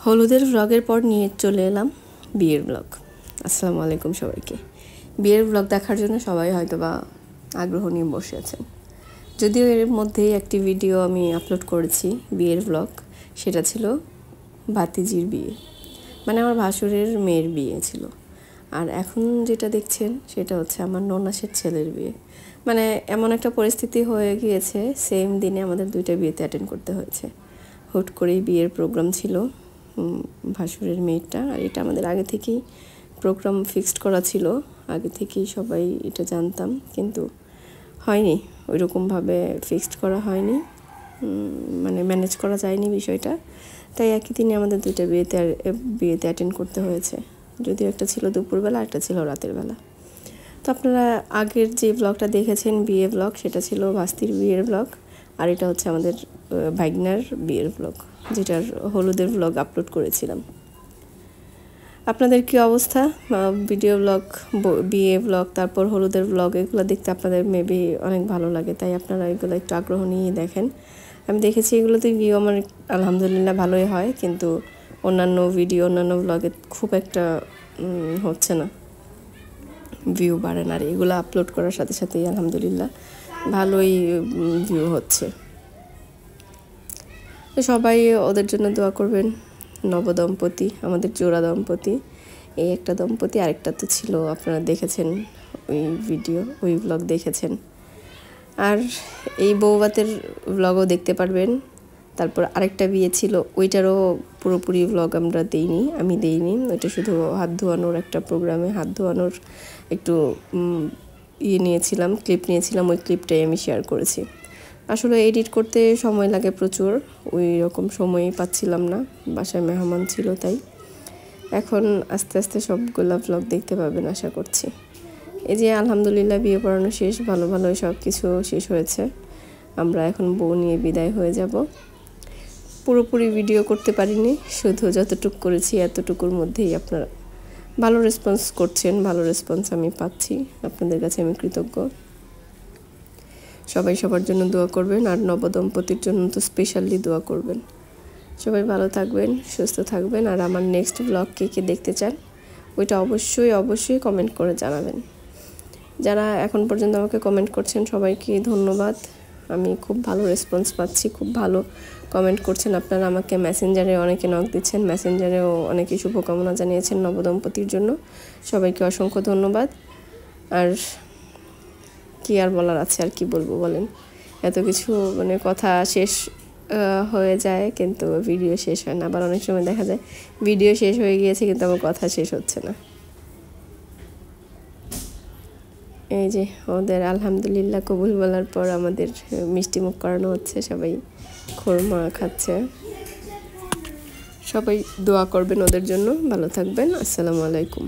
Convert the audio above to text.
হলুদের ব্লগের পর নিয়ে চলে এলাম বিয়ের ব্লগ। আসসালামু আলাইকুম সবাইকে। বিয়ের ব্লগ দেখার জন্য সবাই হয়তো বা আগ্রহ নিয়ে বসে আছেন। যদিও এর মধ্যেই একটি ভিডিও আমি আপলোড করেছি বিয়ের ব্লগ, সেটা ছিল ভাতিজির বিয়ে, মানে আমার ভাসুরের মেয়ের বিয়ে ছিল। আর এখন যেটা দেখছেন সেটা হচ্ছে আমার ননাসের ছেলের বিয়ে। মানে এমন একটা পরিস্থিতি হয়ে গিয়েছে, সেম দিনে আমাদের দুইটা বিয়েতে অ্যাটেন্ড করতে হয়েছে। হুট করেই বিয়ের প্রোগ্রাম ছিল ভাসুরের মেয়েটা, আর এটা আমাদের আগে থেকেই প্রোগ্রাম ফিক্সড করা ছিল, আগে থেকেই সবাই এটা জানতাম, কিন্তু হয়নি, ওইরকমভাবে ফিক্সড করা হয়নি, মানে ম্যানেজ করা যায়নি বিষয়টা। তাই একই দিনে আমাদের দুইটা বিয়েতে অ্যাটেন্ড করতে হয়েছে, যদিও একটা ছিল দুপুরবেলা, একটা ছিল রাতের বেলা। তো আপনারা আগের যে ব্লগটা দেখেছেন বিয়ে ব্লগ, সেটা ছিল ভাস্তির বিয়ের ব্লগ, আর এটা হচ্ছে আমাদের ভাগনার বিয়ের ব্লগ, যেটার হলুদের ব্লগ আপলোড করেছিলাম। আপনাদের কি অবস্থা? ভিডিও ব্লগ, বিয়ে ব্লগ, তারপর হলুদের ব্লগ, এগুলো দেখতে আপনাদের মেবি অনেক ভালো লাগে, তাই আপনারা এগুলো একটু আগ্রহ নিয়ে দেখেন। আমি দেখেছি এগুলোতে ভিউ আমার আলহামদুলিল্লাহ ভালোই হয়, কিন্তু অন্যান্য ভিডিও, অন্যান্য ব্লগে খুব একটা হচ্ছে না, ভিউ বাড়ে না। আর এগুলো আপলোড করার সাথে সাথেই আলহামদুলিল্লাহ ভালোই ভিউ হচ্ছে। তো সবাই ওদের জন্য দোয়া করবেন। নবদম্পতি, আমাদের জোড়া দম্পতি, এই একটা দম্পতি, আরেকটা তো ছিল আপনারা দেখেছেন ওই ভিডিও, ওই ব্লগ দেখেছেন। আর এই বৌভাতের ব্লগও দেখতে পারবেন। তারপর আরেকটা বিয়ে ছিল, ওইটারও পুরোপুরি ব্লগ আমি দেইনি, ওইটা শুধু হাত ধোয়ানোর একটা প্রোগ্রামে হাত ধোয়ানোর একটু নিয়েছিলাম, ক্লিপ নিয়েছিলাম, ওই ক্লিপটাই আমি শেয়ার করেছি। আসলে এডিট করতে সময় লাগে প্রচুর, ওই রকম সময়ই পাচ্ছিলাম না, বাসায় মেহমান ছিল, তাই এখন আস্তে আস্তে সবগুলা ব্লগ দেখতে পাবেন আশা করছি। এই যে আলহামদুলিল্লাহ বিয়ে পড়ানো শেষ, ভালো ভালোই সব কিছু শেষ হয়েছে। আমরা এখন বউ নিয়ে বিদায় হয়ে যাব। পুরোপুরি ভিডিও করতে পারিনি, শুধু যতটুকু করেছি এতটুকুর মধ্যেই আপনারা ভালো রেসপন্স করছেন, ভালো রেসপন্স আমি পাচ্ছি, আপনাদের কাছে আমি কৃতজ্ঞ। সবাই সবার জন্য দোয়া করবেন, আর নবদম্পতির জন্য তো স্পেশালি দোয়া করবেন। সবাই ভালো থাকবেন, সুস্থ থাকবেন। আর আমার নেক্সট ব্লগ কে দেখতে চান ওইটা অবশ্যই কমেন্ট করে জানাবেন। যারা এখন পর্যন্ত আমাকে কমেন্ট করছেন সবাইকে ধন্যবাদ। আমি খুব ভালো রেসপন্স পাচ্ছি, খুব ভালো কমেন্ট করছেন আপনারা। আমাকে মেসেঞ্জারে অনেকে নক দিচ্ছেন, মেসেঞ্জারেও অনেকে শুভকামনা জানিয়েছেন নবদম্পতির জন্য। সবাইকে অসংখ্য ধন্যবাদ। আর কি আর বলার আছে, আর কি বলবো বলেন, এত কিছু মানে কথা শেষ হয়ে যায় কিন্তু ভিডিও শেষ হয় না। আবার অনেক সময় দেখা যায় ভিডিও শেষ হয়ে গিয়েছে কিন্তু আমার কথা শেষ হচ্ছে না। এই যে ওদের আলহামদুলিল্লাহ কবুল বলার পর আমাদের মিষ্টি মুখ করানো হচ্ছে, সবাই খুরমা খাচ্ছে। সবাই দোয়া করবেন ওদের জন্য, ভালো থাকবেন। আসসালামু আলাইকুম।